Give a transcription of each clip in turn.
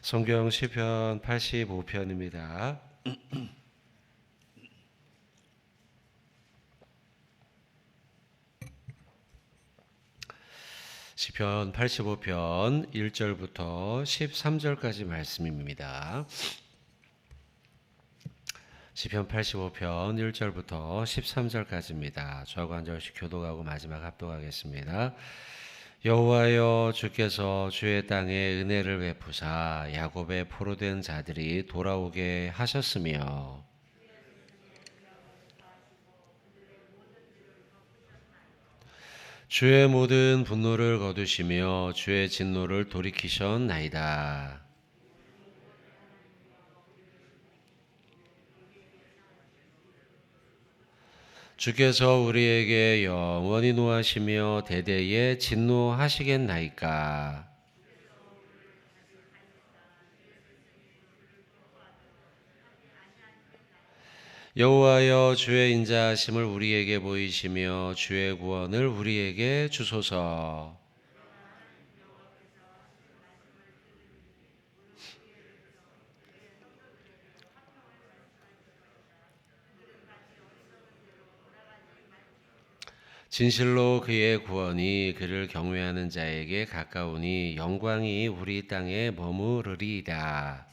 성경 시편 85편입니다. 시편 85편 1절부터 13절까지 말씀입니다. 시편 85편 1절부터 13절까지입니다. 저하고 한 절씩 교독하고 마지막 합독하겠습니다. 여호와여, 주께서 주의 땅에 은혜를 베푸사 야곱의 포로된 자들이 돌아오게 하셨으며 주의 모든 분노를 거두시며 주의 진노를 돌이키셨나이다. 주께서 우리에게 영원히 노하시며 대대에 진노하시겠나이까. 여호와여, 주의 인자하심을 우리에게 보이시며 주의 구원을 우리에게 주소서. 진실로 그의 구원이 그를 경외하는 자에게 가까우니 영광이 우리 땅에 머무르리이다.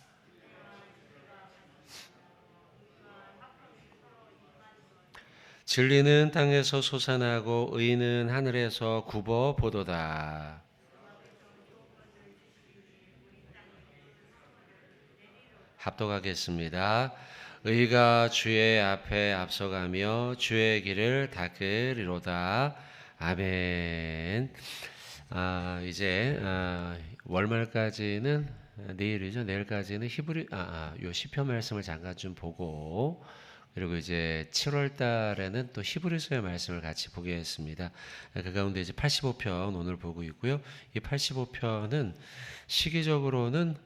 진리는 땅에서 솟아나고 의는 하늘에서 굽어 보도다. 합독하겠습니다. 의가 주의 앞에 앞서가며 주의 길을 닦으리로다. 아멘. 이제 월말까지는 내일이죠. 내일까지는 요 시편 말씀을 잠깐 좀 보고, 그리고 이제 7월 달에는 또 히브리서의 말씀을 같이 보겠습니다. 그 가운데 이제 85편 오늘 보고 있고요. 이 85편은 시기적으로는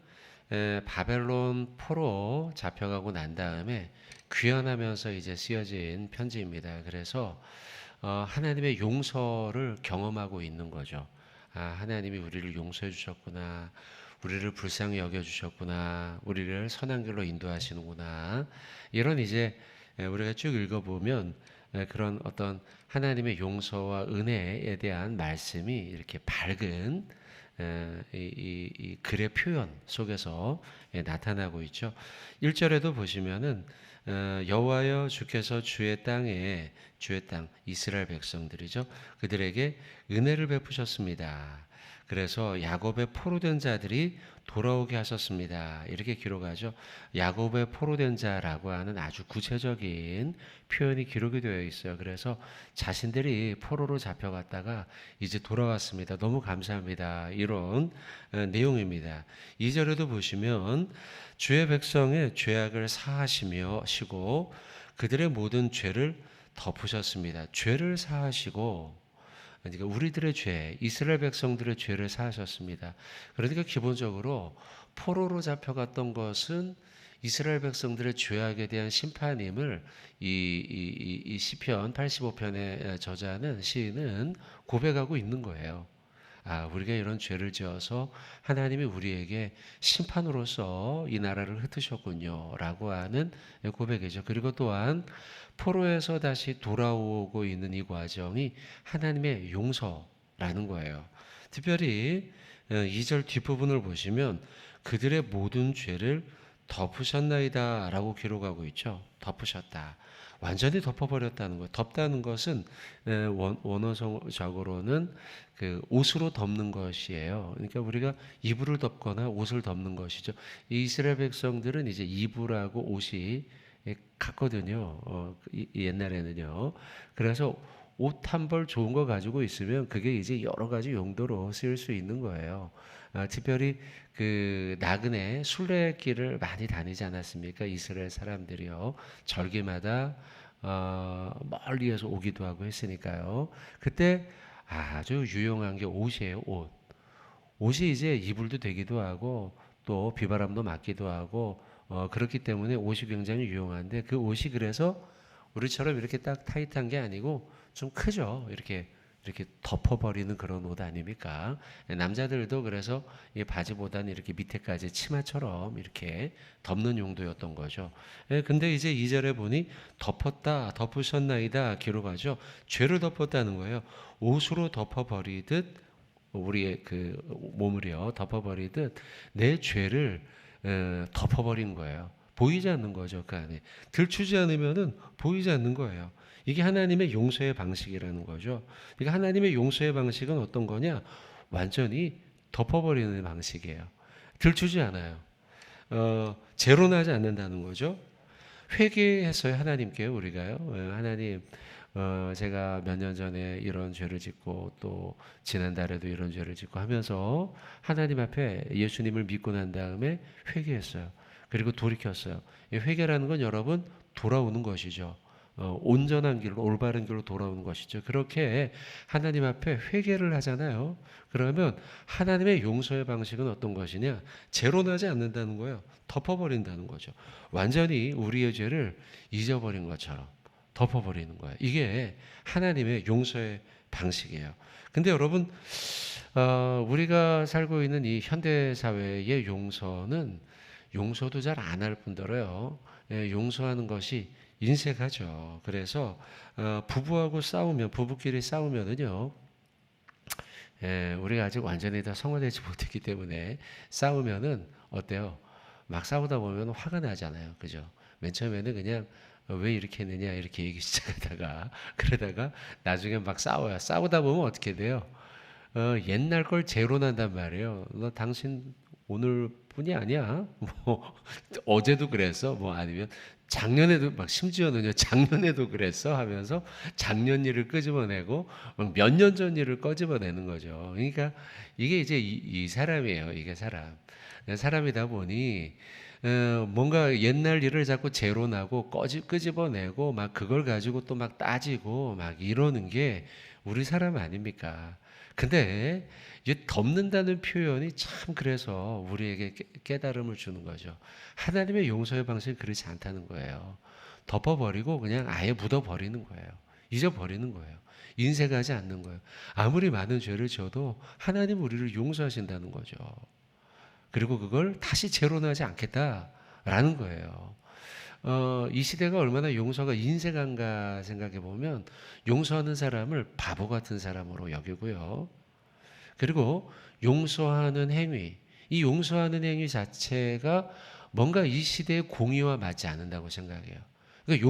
바벨론 포로 잡혀가고 난 다음에 귀환하면서 이제 쓰여진 편지입니다. 그래서 하나님의 용서를 경험하고 있는 거죠. 하나님이 우리를 용서해 주셨구나. 우리를 불쌍히 여겨 주셨구나. 우리를 선한 길로 인도하시는구나. 이런 이제 우리가 쭉 읽어보면 그런 어떤 하나님의 용서와 은혜에 대한 말씀이 이렇게 밝은 이 글의 표현 속에서 나타나고 있죠. 1절에도 보시면은 여호와여, 주께서 주의 땅 이스라엘 백성들이죠. 그들에게 은혜를 베푸셨습니다. 그래서 야곱의 포로된 자들이 돌아오게 하셨습니다. 이렇게 기록하죠. 야곱의 포로된 자라고 하는 아주 구체적인 표현이 기록이 되어 있어요. 그래서 자신들이 포로로 잡혀갔다가 이제 돌아왔습니다. 너무 감사합니다. 이런 내용입니다. 2절에도 보시면 주의 백성의 죄악을 사하시고 그들의 모든 죄를 덮으셨습니다. 죄를 사하시고, 그러니까 우리들의 죄, 이스라엘 백성들의 죄를 사하셨습니다. 그러니까 기본적으로 포로로 잡혀갔던 것은 이스라엘 백성들의 죄악에 대한 심판임을 이 시편 85편의 저자는 시인은 고백하고 있는 거예요. 우리가 이런 죄를 지어서 하나님이 우리에게 심판으로서 이 나라를 흩으셨군요 라고 하는 고백이죠. 그리고 또한 포로에서 다시 돌아오고 있는 이 과정이 하나님의 용서라는 거예요. 특별히 2절 뒷부분을 보시면 그들의 모든 죄를 덮으셨나이다 라고 기록하고 있죠. 덮으셨다. 완전히 덮어버렸다는 거예요. 덮다는 것은 원어적으로는 그 옷으로 덮는 것이에요. 그러니까 우리가 이불을 덮거나 옷을 덮는 것이죠. 이 이스라엘 백성들은 이제 이불하고 옷이 같거든요. 옛날에는요. 그래서 옷 한 벌 좋은 거 가지고 있으면 그게 이제 여러 가지 용도로 쓰일 수 있는 거예요. 특별히 그 나그네 순례길을 많이 다니지 않았습니까? 이스라엘 사람들이요. 절기마다 멀리에서 오기도 하고 했으니까요. 그때 아주 유용한 게 옷이에요. 옷이 이제 이불도 되기도 하고 또 비바람도 맞기도 하고 그렇기 때문에 옷이 굉장히 유용한데, 그 옷이 그래서 우리처럼 이렇게 딱 타이트한 게 아니고 좀 크죠. 이렇게 이렇게 덮어버리는 그런 옷 아닙니까? 남자들도 그래서 이 바지보다는 이렇게 밑에까지 치마처럼 이렇게 덮는 용도였던 거죠. 근데 이제 2절에 보니 덮었다, 덮으셨나이다 기록하죠. 죄를 덮었다는 거예요. 옷으로 덮어버리듯 우리의 그 몸을요 덮어버리듯 내 죄를 덮어버린 거예요. 보이지 않는 거죠. 그 안에 들추지 않으면은 보이지 않는 거예요. 이게 하나님의 용서의 방식이라는 거죠. 그러니까 하나님의 용서의 방식은 어떤 거냐? 완전히 덮어버리는 방식이에요. 들추지 않아요. 제로 나지 않는다는 거죠. 회개했어요. 하나님께요. 우리가요. 하나님 제가 몇 년 전에 이런 죄를 짓고 또 지난달에도 이런 죄를 짓고 하면서 하나님 앞에 예수님을 믿고 난 다음에 회개했어요. 그리고 돌이켰어요. 이 회개라는 건 여러분 돌아오는 것이죠. 온전한 길로 올바른 길로 돌아오는 것이죠. 그렇게 하나님 앞에 회개를 하잖아요. 그러면 하나님의 용서의 방식은 어떤 것이냐? 제로 나지 않는다는 거예요. 덮어버린다는 거죠. 완전히 우리의 죄를 잊어버린 것처럼 덮어버리는 거예요. 이게 하나님의 용서의 방식이에요. 근데 여러분, 우리가 살고 있는 이 현대 사회의 용서도 잘 안 할 뿐더러요. 용서하는 것이 인색하죠. 그래서 부부하고 싸우면 부부끼리 싸우면은요. 우리가 아직 완전히 다 성화되지 못했기 때문에 싸우면은 어때요? 막 싸우다 보면 화가 나잖아요. 그죠? 맨 처음에는 그냥 왜 이렇게 했느냐 이렇게 얘기 시작하다가 그러다가 나중에 막 싸워요. 싸우다 보면 어떻게 돼요? 옛날 걸 재론한단 말이에요. 너 당신 오늘뿐이 아니야. 뭐 어제도 그랬어. 뭐 아니면 작년에도 막 심지어는요 작년에도 그랬어 하면서 작년 일을 끄집어내고 몇 년 전 일을 꺼집어내는 거죠. 그러니까 이게 이제 이 사람이에요. 이게 사람이다 보니 뭔가 옛날 일을 자꾸 재론하고 끄집어내고 막 그걸 가지고 또 막 따지고 막 이러는 게 우리 사람 아닙니까? 근데 이 덮는다는 표현이 참 그래서 우리에게 깨달음을 주는 거죠. 하나님의 용서의 방식은 그렇지 않다는 거예요. 덮어버리고 그냥 아예 묻어버리는 거예요. 잊어버리는 거예요. 인색하지 않는 거예요. 아무리 많은 죄를 지어도 하나님 우리를 용서하신다는 거죠. 그리고 그걸 다시 재론하지 않겠다라는 거예요. 이 시대가 얼마나 용서가 인색한가 생각해 보면 용서하는 사람을 바보 같은 사람으로 여기고요. 그리고 용서하는 행위, 이 용서하는 행위 자체가 뭔가 이 시대의 공의와 맞지 않는다고 생각해요. 그러니까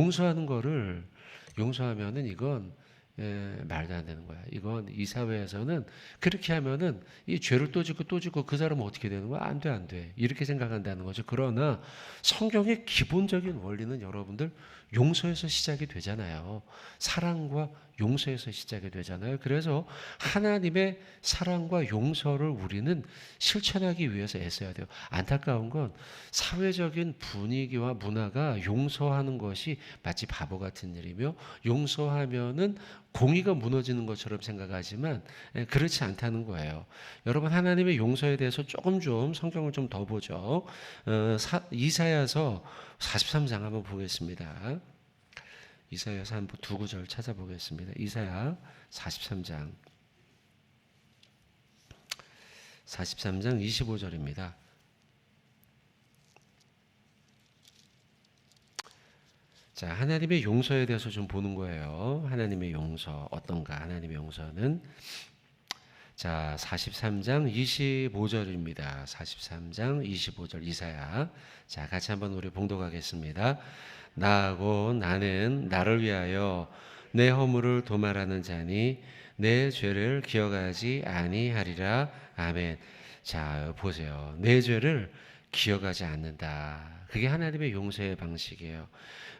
용서하면은 이건 말도 안 되는 거야. 이건 이 사회에서는 그렇게 하면은 이 죄를 또 짓고 그 사람은 어떻게 되는 거야? 안 돼, 안 돼. 이렇게 생각한다는 거죠. 그러나 성경의 기본적인 원리는 여러분들 용서에서 시작이 되잖아요. 사랑과 용서에서 시작이 되잖아요. 그래서 하나님의 사랑과 용서를 우리는 실천하기 위해서 애써야 돼요. 안타까운 건 사회적인 분위기와 문화가 용서하는 것이 마치 바보 같은 일이며 용서하면은 공의가 무너지는 것처럼 생각하지만 그렇지 않다는 거예요. 여러분 하나님의 용서에 대해서 조금 좀 성경을 좀 더 보죠. 이사야서 43장 한번 보겠습니다. 이사야서 한번 두 구절 찾아보겠습니다. 이사야 43장 25절입니다. 자, 하나님의 용서에 대해서 좀 보는 거예요. 하나님의 용서 어떤가? 하나님의 용서는 자, 43장 25절입니다. 43장 25절 이사야. 자, 같이 한번 우리 봉독하겠습니다. 나하고 나는 나를 위하여 내 허물을 도말하는 자니 내 죄를 기억하지 아니하리라. 아멘. 자, 보세요. 내 죄를 기억하지 않는다. 그게 하나님의 용서의 방식이에요.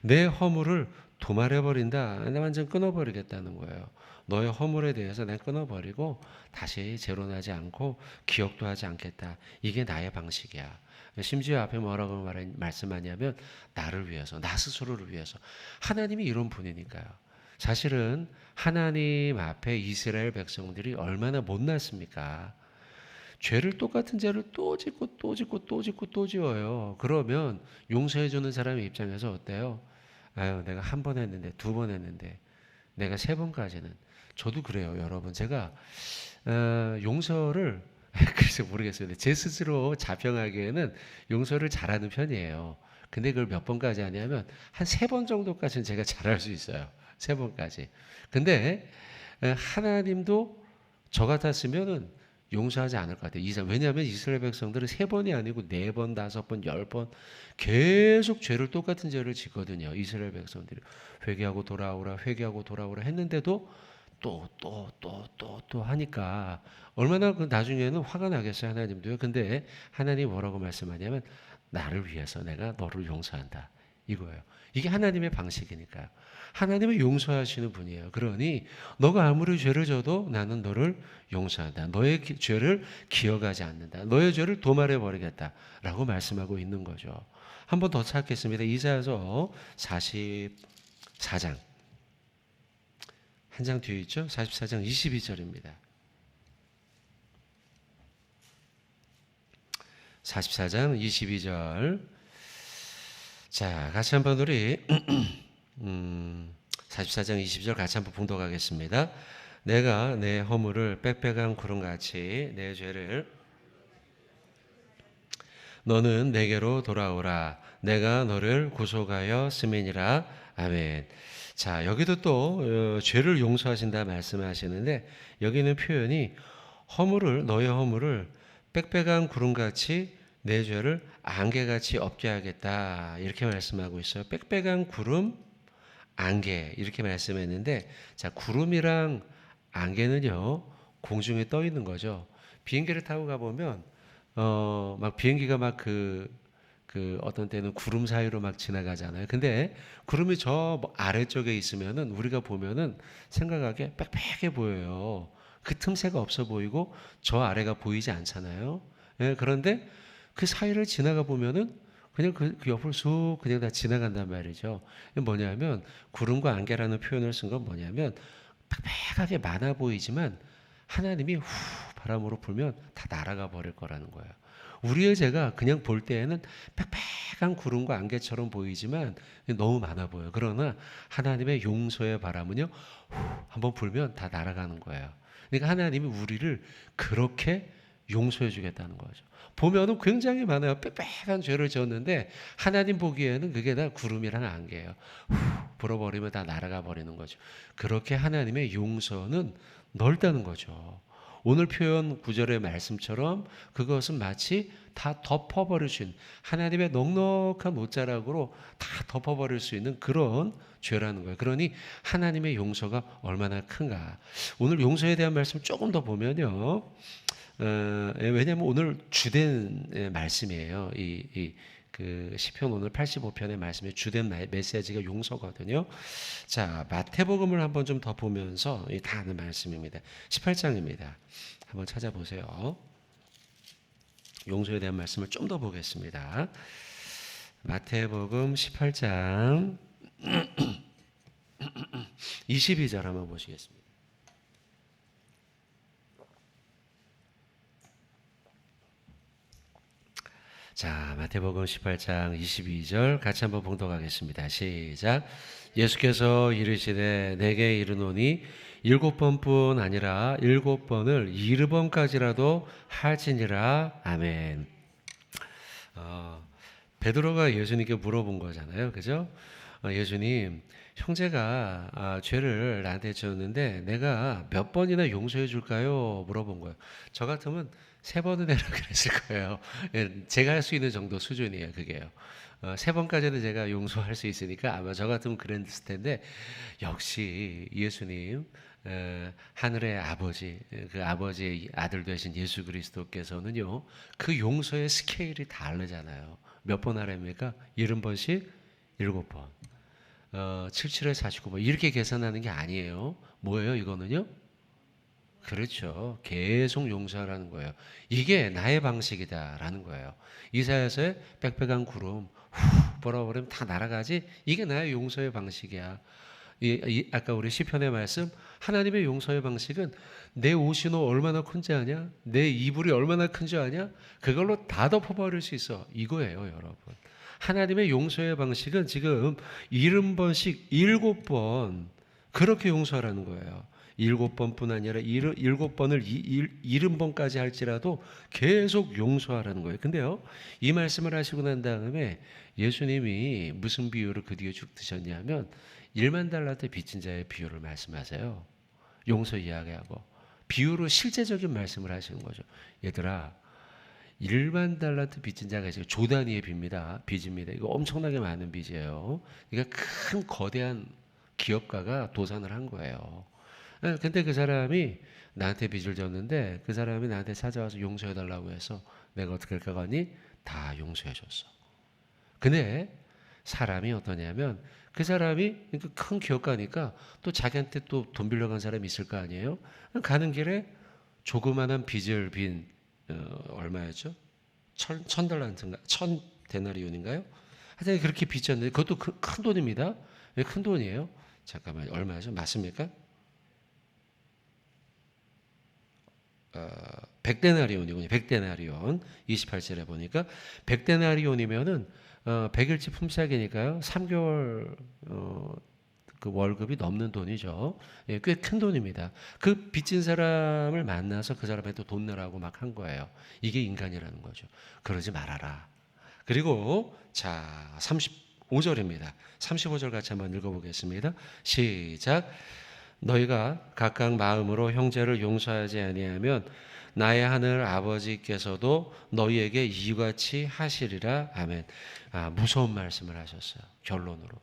내 허물을 도말해버린다. 나 완전 끊어버리겠다는 거예요. 너의 허물에 대해서 난 끊어버리고 다시 재론하지 않고 기억도 하지 않겠다. 이게 나의 방식이야. 심지어 앞에 뭐라고 말씀하냐면 나를 위해서, 나 스스로를 위해서. 하나님이 이런 분이니까요. 사실은 하나님 앞에 이스라엘 백성들이 얼마나 못났습니까? 똑같은 죄를 또 짓고 지어요. 그러면 용서해주는 사람의 입장에서 어때요? 아유, 내가 한 번 했는데, 두 번 했는데, 내가 세 번까지는 저도 그래요, 여러분. 제가 용서를 글쎄 모르겠어요. 제 스스로 자평하기에는 용서를 잘하는 편이에요. 근데 그걸 몇 번까지 하냐면 한 3번 정도까지는 제가 잘할 수 있어요. 3번까지. 근데 하나님도 저 같았으면은 용서하지 않을 것 같아요. 왜냐하면 이스라엘 백성들은 3번이 아니고 4번, 5번, 10번 계속 똑같은 죄를 짓거든요. 이스라엘 백성들이 회개하고 돌아오라, 회개하고 돌아오라 했는데도 또 하니까 얼마나 그 나중에는 화가 나겠어요, 하나님도요. 근데 하나님 뭐라고 말씀하냐면 나를 위해서 내가 너를 용서한다. 이거예요. 이게 하나님의 방식이니까요. 하나님은 용서하시는 분이에요. 그러니 너가 아무리 죄를 져도 나는 너를 용서한다. 너의 죄를 기억하지 않는다. 너의 죄를 도말해 버리겠다라고 말씀하고 있는 거죠. 한 번 더 찾겠습니다. 이사야서 44장. 한 장 뒤에 있죠? 44장 22절입니다. 44장 22절. 자, 같이 한번 우리 44장 20절 같이 한번 봉독하겠습니다. 내가 내 허물을 빽빽한 구름같이 내 죄를 너는 내게로 돌아오라. 내가 너를 구속하여 쓰매니라. 아멘. 자, 여기도 또 죄를 용서하신다 말씀하시는데 여기는 표현이 너의 허물을 빽빽한 구름같이 내 죄를 안개같이 없게 하겠다 이렇게 말씀하고 있어요. 빽빽한 구름, 안개 이렇게 말씀했는데 자, 구름이랑 안개는요 공중에 떠 있는 거죠. 비행기를 타고 가보면 막 비행기가 막 어떤 때는 구름 사이로 막 지나가잖아요. 근데 구름이 저 아래쪽에 있으면은 우리가 보면은 생각하기에 빽빽해 보여요. 그 틈새가 없어 보이고 저 아래가 보이지 않잖아요. 예, 그런데 그 사이를 지나가 보면은 그냥 그 옆을 쑥 그냥 다 지나간단 말이죠. 뭐냐면 구름과 안개라는 표현을 쓴 건 뭐냐면 빽빽하게 많아 보이지만 하나님이 바람으로 불면 다 날아가 버릴 거라는 거예요. 우리의 죄가 그냥 볼 때에는 빽빽한 구름과 안개처럼 보이지만 너무 많아 보여요. 그러나 하나님의 용서의 바람은요 한번 불면 다 날아가는 거예요. 그러니까 하나님이 우리를 그렇게 용서해 주겠다는 거죠. 보면은 굉장히 많아요. 빽빽한 죄를 지었는데 하나님 보기에는 그게 다 구름이랑 안개예요. 불어버리면 다 날아가 버리는 거죠. 그렇게 하나님의 용서는 넓다는 거죠. 오늘 표현 구절의 말씀처럼 그것은 마치 다 덮어버릴 수 있는 하나님의 넉넉한 옷자락으로 다 덮어버릴 수 있는 그런 죄라는 거예요. 그러니 하나님의 용서가 얼마나 큰가. 오늘 용서에 대한 말씀 조금 더 보면요. 왜냐하면 오늘 주된 말씀이에요. 그 시편 오늘 85편의 말씀의 주된 메시지가 용서거든요. 자, 마태복음을 한번 좀 더 보면서 다 아는 말씀입니다. 18장입니다. 한번 찾아보세요. 용서에 대한 말씀을 좀 더 보겠습니다. 마태복음 18장 22절 한번 보시겠습니다. 자, 마태복음 18장 22절 같이 한번 봉독하겠습니다. 시작. 예수께서 이르시되 내게 이르노니 7번뿐 아니라 7번을 70번까지라도 할지니라. 아멘. 베드로가 예수님께 물어본 거잖아요. 그죠? 예수님, 형제가 죄를 나한테 지었는데 내가 몇 번이나 용서해 줄까요? 물어본 거예요. 저 같으면 3번은 해라 그랬을 거예요. 제가 할 수 있는 정도 수준이에요. 그게요. 3번까지는 제가 용서할 수 있으니까 아마 저 같으면 그랬을 텐데 역시 예수님 하늘의 아버지, 그 아버지의 아들 되신 예수 그리스도께서는요 그 용서의 스케일이 다르잖아요. 몇 번 하랍니까? 70번씩 7번 77에 49번 이렇게 계산하는 게 아니에요. 뭐예요 이거는요? 그렇죠. 계속 용서하라는 거예요. 이게 나의 방식이다라는 거예요. 이사야서의 빽빽한 구름 불어버리면 다 날아가지. 이게 나의 용서의 방식이야. 아까 우리 시편의 말씀 하나님의 용서의 방식은 내 옷이 너 얼마나 큰지 아냐? 내 이불이 얼마나 큰지 아냐? 그걸로 다 덮어버릴 수 있어. 이거예요 여러분. 하나님의 용서의 방식은 지금 70번씩 7번 그렇게 용서하라는 거예요. 7번뿐 아니라 7번을 70번까지 할지라도 계속 용서하라는 거예요. 근데요, 이 말씀을 하시고 난 다음에 예수님이 무슨 비유를 그 뒤에 쭉 드셨냐면 1만 달란트 빚진 자의 비유를 말씀하세요. 용서 이야기하고 비유로 실제적인 말씀을 하시는 거죠. 얘들아, 1만 달란트 빚진 자가 있어요. 조 단위의 빚입니다. 이거 엄청나게 많은 빚이에요. 그러니까 큰 거대한 기업가가 도산을 한 거예요. 근데 그 사람이 나한테 빚을 졌는데 그 사람이 나한테 찾아와서 용서해달라고 해서 내가 어떻게 할까 하니 다 용서해줬어. 근데 사람이 어떠냐면 그 사람이 큰 기업가니까 또 자기한테 또 돈 빌려간 사람이 있을 거 아니에요. 가는 길에 조그만한 빚을 빈 얼마였죠? 천 달란트인가? 1000데나리온인가요? 하여튼 그렇게 빚졌는데 그것도 큰 돈입니다. 왜 큰 돈이에요? 잠깐만, 얼마죠? 맞습니까? 100데나리온이군요. 100데나리온. 28절에 보니까 100데나리온이면은 100일치 품삯이니까요. 3개월 그 월급이 넘는 돈이죠. 예, 꽤 큰 돈입니다. 그 빚진 사람을 만나서 그 사람한테 돈 내라고 막 한 거예요. 이게 인간이라는 거죠. 그러지 말아라. 그리고 자, 35절입니다. 35절 같이 한번 읽어보겠습니다. 시작. 너희가 각각 마음으로 형제를 용서하지 아니하면 나의 하늘 아버지께서도 너희에게 이같이 하시리라. 아멘. 무서운 말씀을 하셨어요. 결론으로.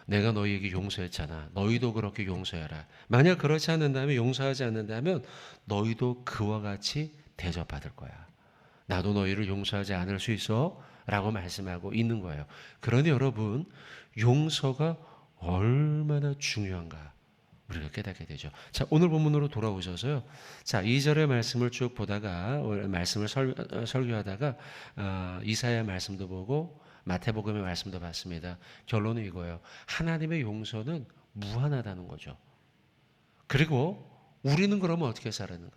내가 너희에게 용서했잖아. 너희도 그렇게 용서해라. 만약 그렇지 않는다면, 용서하지 않는다면 너희도 그와 같이 대접받을 거야. 나도 너희를 용서하지 않을 수 있어 라고 말씀하고 있는 거예요. 그러니 여러분, 용서가 얼마나 중요한가 우리가 깨닫게 되죠. 자, 오늘 본문으로 돌아오셔서요. 자, 2절의 말씀을 쭉 보다가, 말씀을 설교하다가 이사야 말씀도 보고 마태복음의 말씀도 봤습니다. 결론은 이거예요. 하나님의 용서는 무한하다는 거죠. 그리고 우리는 그러면 어떻게 살았는가?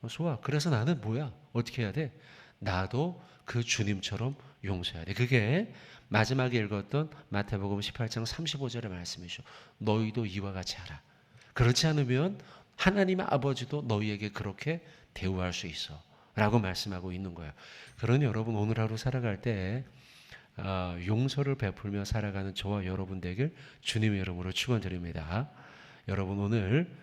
좋아. 그래서 나는 뭐야? 어떻게 해야 돼? 나도 그 주님처럼 용서해야 돼. 그게 마지막에 읽었던 마태복음 18장 35절의 말씀이죠. 너희도 이와 같이 하라. 그렇지 않으면 하나님의 아버지도 너희에게 그렇게 대우할 수 있어 라고 말씀하고 있는 거예요. 그러니 여러분, 오늘 하루 살아갈 때 용서를 베풀며 살아가는 저와 여러분 되길 주님의 이름으로 축원드립니다. 여러분, 오늘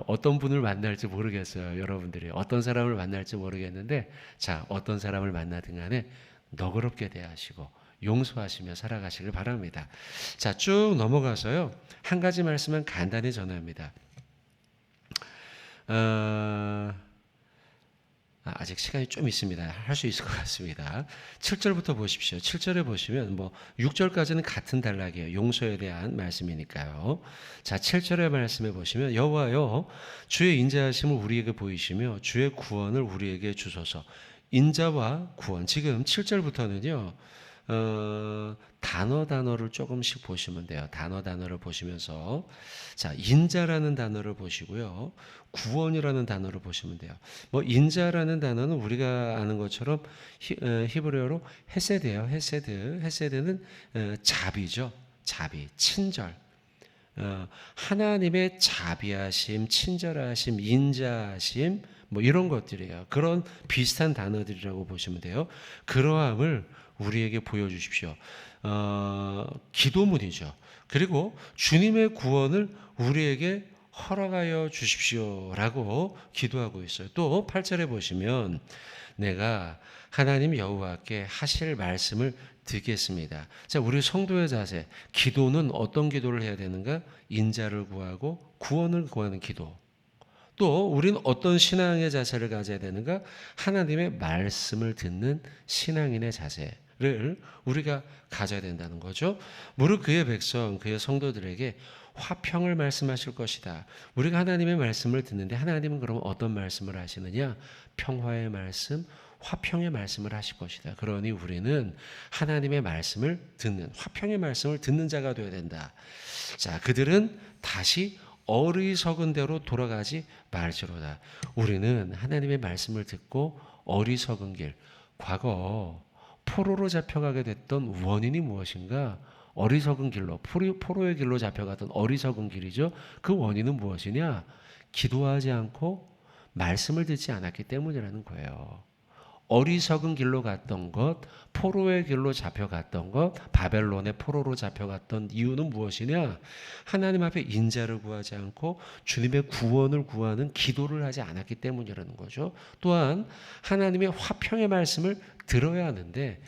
어떤 분을 만날지 모르겠어요. 여러분들이 어떤 사람을 만날지 모르겠는데, 자, 어떤 사람을 만나든 간에 너그럽게 대하시고 용서하시며 살아가시길 바랍니다. 자, 쭉 넘어가서요. 한 가지 말씀은 간단히 전합니다. 아직 시간이 좀 있습니다. 할 수 있을 것 같습니다. 7절부터 보십시오. 7절에 보시면 6절까지는 같은 단락이에요. 용서에 대한 말씀이니까요. 자, 7절의 말씀에 보시면 여호와여 주의 인자하심을 우리에게 보이시며 주의 구원을 우리에게 주소서. 인자와 구원. 지금 7절부터는요. 단어를 조금씩 보시면 돼요. 단어를 보시면서 자, 인자라는 단어를 보시고요. 구원이라는 단어를 보시면 돼요. 인자라는 단어는 우리가 아는 것처럼 히브리어로 헤세드예요. 헤세드는 자비죠. 자비, 친절. 하나님의 자비하심, 친절하심, 인자하심 이런 것들이에요. 그런 비슷한 단어들이라고 보시면 돼요. 그러함을 우리에게 보여주십시오. 기도문이죠. 그리고 주님의 구원을 우리에게 허락하여 주십시오라고 기도하고 있어요. 또 8절에 보시면 내가 하나님 여호와께 하실 말씀을 듣겠습니다. 자, 우리 성도의 자세, 기도는 어떤 기도를 해야 되는가? 인자를 구하고 구원을 구하는 기도. 또 우리는 어떤 신앙의 자세를 가져야 되는가? 하나님의 말씀을 듣는 신앙인의 자세를 우리가 가져야 된다는 거죠. 무릇 그의 백성, 그의 성도들에게 화평을 말씀하실 것이다. 우리가 하나님의 말씀을 듣는데 하나님은 그럼 어떤 말씀을 하시느냐? 평화의 말씀, 화평의 말씀을 하실 것이다. 그러니 우리는 하나님의 말씀을 듣는, 화평의 말씀을 듣는 자가 되어야 된다. 자, 그들은 다시 어리석은 대로 돌아가지 말지로다. 우리는 하나님의 말씀을 듣고 어리석은 길, 과거 포로로 잡혀가게 됐던 원인이 무엇인가? 어리석은 길로, 포로의 길로 잡혀갔던 어리석은 길이죠. 그 원인은 무엇이냐? 기도하지 않고 말씀을 듣지 않았기 때문이라는 거예요. 어리석은 길로 갔던 것, 포로의 길로 잡혀갔던 것, 바벨론의 포로로 잡혀갔던 이유는 무엇이냐? 하나님 앞에 인자를 구하지 않고 주님의 구원을 구하는 기도를 하지 않았기 때문이라는 거죠. 또한 하나님의 화평의 말씀을 들어야 하는데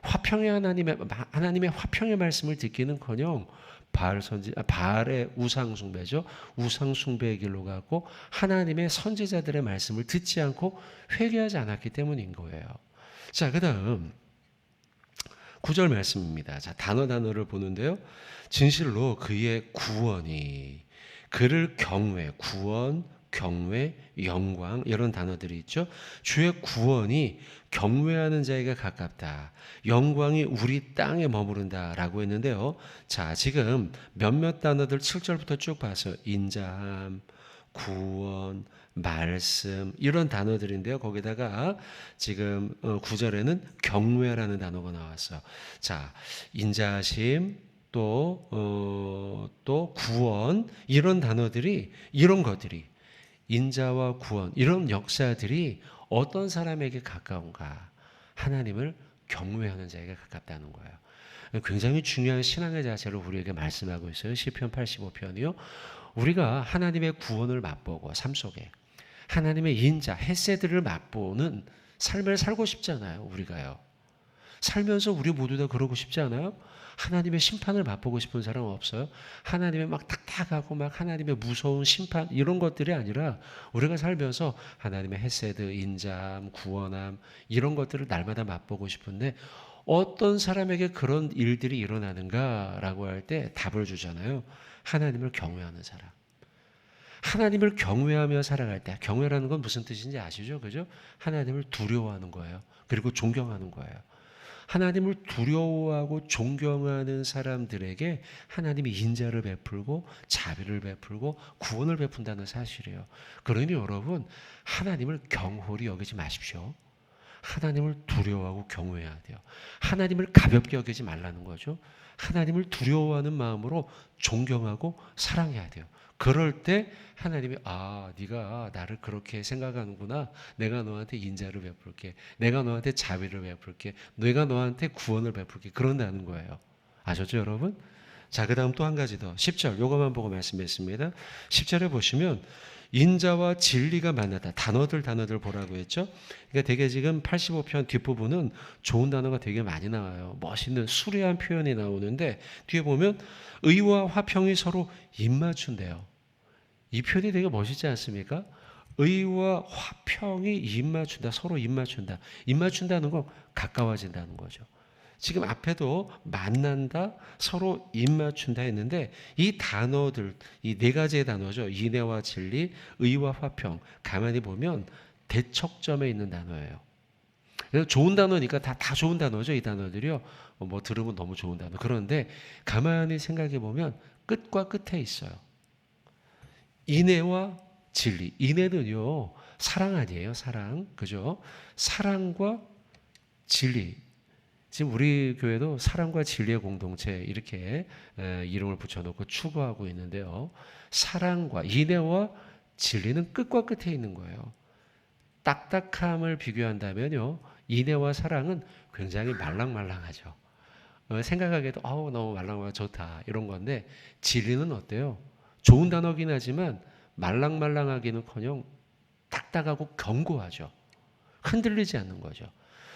하나님의 화평의 말씀을 듣기는커녕 바알의 우상 숭배죠. 우상 숭배의 길로 가고 하나님의 선지자들의 말씀을 듣지 않고 회개하지 않았기 때문인 거예요. 자, 그다음 9절 말씀입니다. 자, 단어를 보는데요. 진실로 그의 구원이 그를 경외, 구원, 경외, 영광 이런 단어들이 있죠. 주의 구원이 경외하는 자에게 가깝다. 영광이 우리 땅에 머무른다라고 했는데요. 자, 지금 몇몇 단어들 7절부터 쭉 봐서 인자함, 구원, 말씀 이런 단어들인데요. 거기다가 지금 9절에는 경외라는 단어가 나왔어요. 자, 인자하심 또 구원 이런 단어들이 이런 것들이 인자와 구원 이런 역사들이 어떤 사람에게 가까운가? 하나님을 경외하는 자에게 가깝다는 거예요. 굉장히 중요한 신앙의 자세를 우리에게 말씀하고 있어요. 시편 85편이요. 우리가 하나님의 구원을 맛보고 삶 속에 하나님의 인자, 헤세드를 맛보는 삶을 살고 싶잖아요. 우리가요. 살면서 우리 모두 다 그러고 싶지 않아요? 하나님의 심판을 맛보고 싶은 사람은 없어요? 하나님의 막 탁탁하고 막 하나님의 무서운 심판 이런 것들이 아니라 우리가 살면서 하나님의 헤세드, 인자함, 구원함 이런 것들을 날마다 맛보고 싶은데 어떤 사람에게 그런 일들이 일어나는가라고 할 때 답을 주잖아요. 하나님을 경외하는 사람. 하나님을 경외하며 살아갈 때 경외라는 건 무슨 뜻인지 아시죠? 그죠? 하나님을 두려워하는 거예요. 그리고 존경하는 거예요. 하나님을 두려워하고 존경하는 사람들에게 하나님이 인자를 베풀고 자비를 베풀고 구원을 베푼다는 사실이에요. 그러니 여러분 하나님을 경홀히 여기지 마십시오. 하나님을 두려워하고 경외해야 돼요. 하나님을 가볍게 여기지 말라는 거죠. 하나님을 두려워하는 마음으로 존경하고 사랑해야 돼요. 그럴 때 하나님이 네가 나를 그렇게 생각하는구나. 내가 너한테 인자를 베풀게. 내가 너한테 자비를 베풀게. 내가 너한테 구원을 베풀게. 그런다는 거예요. 아셨죠, 여러분? 자, 그다음 또 한 가지 더. 10절 요거만 보고 말씀했습니다. 10절에 보시면 인자와 진리가 만나다. 단어들 보라고 했죠. 그러니까 되게 지금 85편 뒷부분은 좋은 단어가 되게 많이 나와요. 멋있는 수려한 표현이 나오는데 뒤에 보면 의와 화평이 서로 입맞춘대요. 이 표현이 되게 멋있지 않습니까? 의와 화평이 입맞춘다. 서로 입맞춘다. 입맞춘다는 건 가까워진다는 거죠. 지금 앞에도 만난다, 서로 입맞춘다 했는데 이 단어들, 이 네 가지의 단어죠. 인애와 진리, 의와 화평. 가만히 보면 대척점에 있는 단어예요. 그래서 좋은 단어니까 다 좋은 단어죠. 이 단어들이요. 뭐 들으면 너무 좋은 단어. 그런데 가만히 생각해 보면 끝과 끝에 있어요. 인애와 진리. 인애는요, 사랑 아니에요. 사랑. 그죠? 사랑과 진리. 지금 우리 교회도 사랑과 진리의 공동체 이렇게 이름을 붙여놓고 추구하고 있는데요. 사랑과 인애와 진리는 끝과 끝에 있는 거예요. 딱딱함을 비교한다면요. 인애와 사랑은 굉장히 말랑말랑하죠. 생각하기에도 너무 말랑말랑 좋다 이런 건데 진리는 어때요? 좋은 단어긴 하지만 말랑말랑하기는커녕 딱딱하고 견고하죠. 흔들리지 않는 거죠.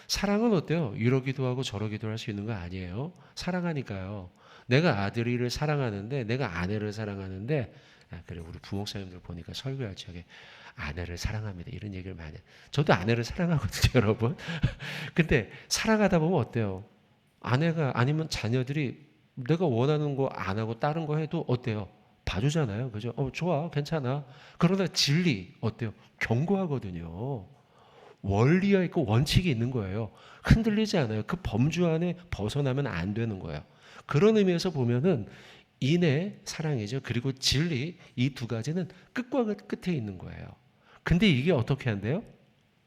사랑은 어때요? 이러기도 하고 저러기도 할 수 있는 거 아니에요? 사랑하니까요. 내가 아들이를 사랑하는데 내가 아내를 사랑하는데 그래 우리 부목사님들 보니까 설교할 적에 아내를 사랑합니다. 이런 얘기를 많이 해요. 저도 아내를 사랑하거든요, 여러분. 근데 사랑하다 보면 어때요? 아내가 아니면 자녀들이 내가 원하는 거 안 하고 다른 거 해도 어때요? 봐주잖아요. 그죠? 좋아, 괜찮아. 그러나 진리 어때요? 견고하거든요. 원리가 있고 원칙이 있는 거예요. 흔들리지 않아요. 그 범주 안에 벗어나면 안 되는 거예요. 그런 의미에서 보면은 인애, 사랑이죠. 그리고 진리, 이 두 가지는 끝과 끝에 있는 거예요. 근데 이게 어떻게 한대요?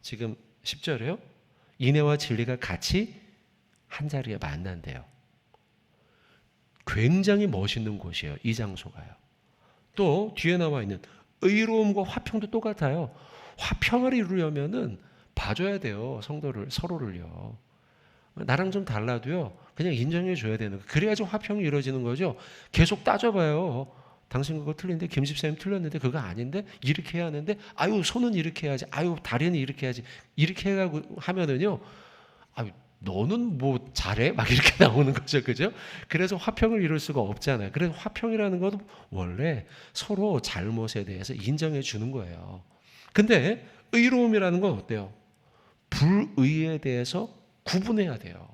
지금 10절에요. 인애와 진리가 같이 한 자리에 만난대요. 굉장히 멋있는 곳이에요. 이 장소가요. 또 뒤에 나와 있는 의로움과 화평도 똑같아요. 화평을 이루려면은 봐줘야 돼요. 성도를 서로를요. 나랑 좀 달라도요. 그냥 인정해 줘야 되는 거. 그래야지 화평이 이루어지는 거죠. 계속 따져봐요. 당신 그거 틀린데 김 집사님 틀렸는데 그거 아닌데 이렇게 해야 하는데 아유 손은 이렇게 해야지 아유 다리는 이렇게 해야지 이렇게 해가고 하면은요. 아유 너는 뭐 잘해? 막 이렇게 나오는 거죠. 그죠? 그래서 화평을 이룰 수가 없잖아요. 그래서 화평이라는 것도 원래 서로 잘못에 대해서 인정해 주는 거예요. 근데 의로움이라는 건 어때요? 불의에 대해서 구분해야 돼요.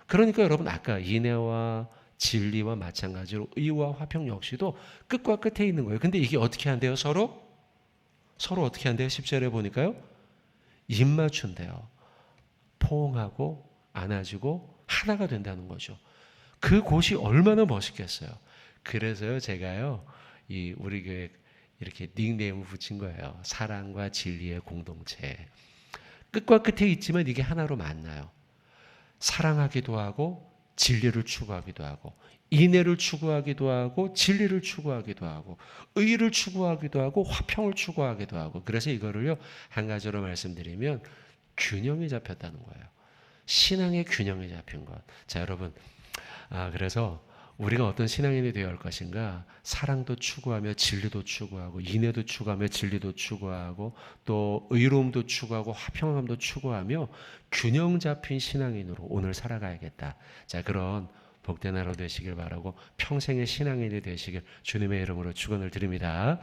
그러니까 여러분 아까 인애와 진리와 마찬가지로 의와 화평 역시도 끝과 끝에 있는 거예요. 근데 이게 어떻게 한대요? 서로 어떻게 한대요? 10절에 보니까요. 입 맞춘대요. 포옹하고 안아주고 하나가 된다는 거죠. 그 곳이 얼마나 멋있겠어요. 그래서요 제가요 이 우리 교회 이렇게 닉네임을 붙인 거예요. 사랑과 진리의 공동체. 끝과 끝에 있지만 이게 하나로 만나요. 사랑하기도 하고 진리를 추구하기도 하고 인애를 추구하기도 하고 진리를 추구하기도 하고 의를 추구하기도 하고 화평을 추구하기도 하고 그래서 이거를요 한 가지로 말씀드리면 균형이 잡혔다는 거예요. 신앙의 균형이 잡힌 것. 자 여러분 그래서 우리가 어떤 신앙인이 되어야 할 것인가? 사랑도 추구하며 진리도 추구하고 인애도 추구하며 진리도 추구하고 또 의로움도 추구하고 화평함도 추구하며 균형 잡힌 신앙인으로 오늘 살아가야겠다. 자 그런 복된 하루 되시길 바라고 평생의 신앙인이 되시길 주님의 이름으로 축원을 드립니다.